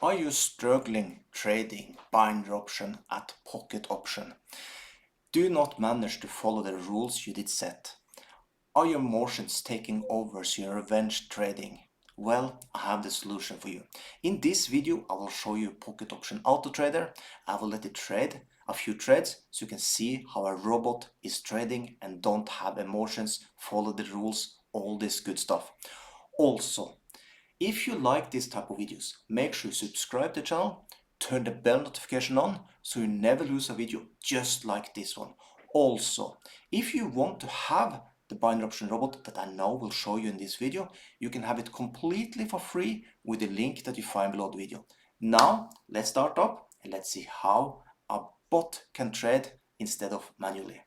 Are you struggling trading binder option at pocket option? Do you not manage to follow the rules you did set? Are your emotions taking over so you're revenge trading? Well, I have the solution for you. In this video, I will show you pocket option auto trader. I will let it trade a few trades so you can see how a robot is trading and don't have emotions, follow the rules, all this good stuff. Also, if you like this type of videos, make sure you subscribe to the channel, turn the bell notification on so you never lose a video just like this one. Also, if you want to have the binder option robot that I now will show you in this video, you can have it completely for free with the link that you find below the video. Now, let's start up and let's see how a bot can trade instead of manually.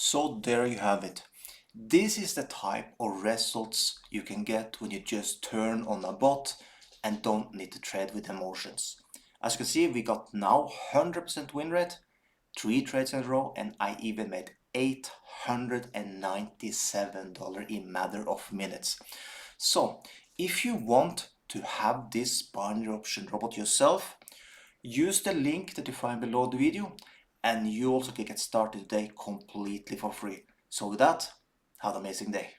So there you have it. This is the type of results you can get when you just turn on a bot and don't need to trade with emotions. As you can see, we got now 100% win rate, 3 trades in a row, and I even made $897 in a matter of minutes. So if you want to have this binder option robot yourself, use the link that you find below the video, and you also can get started today completely for free. So with that, have an amazing day.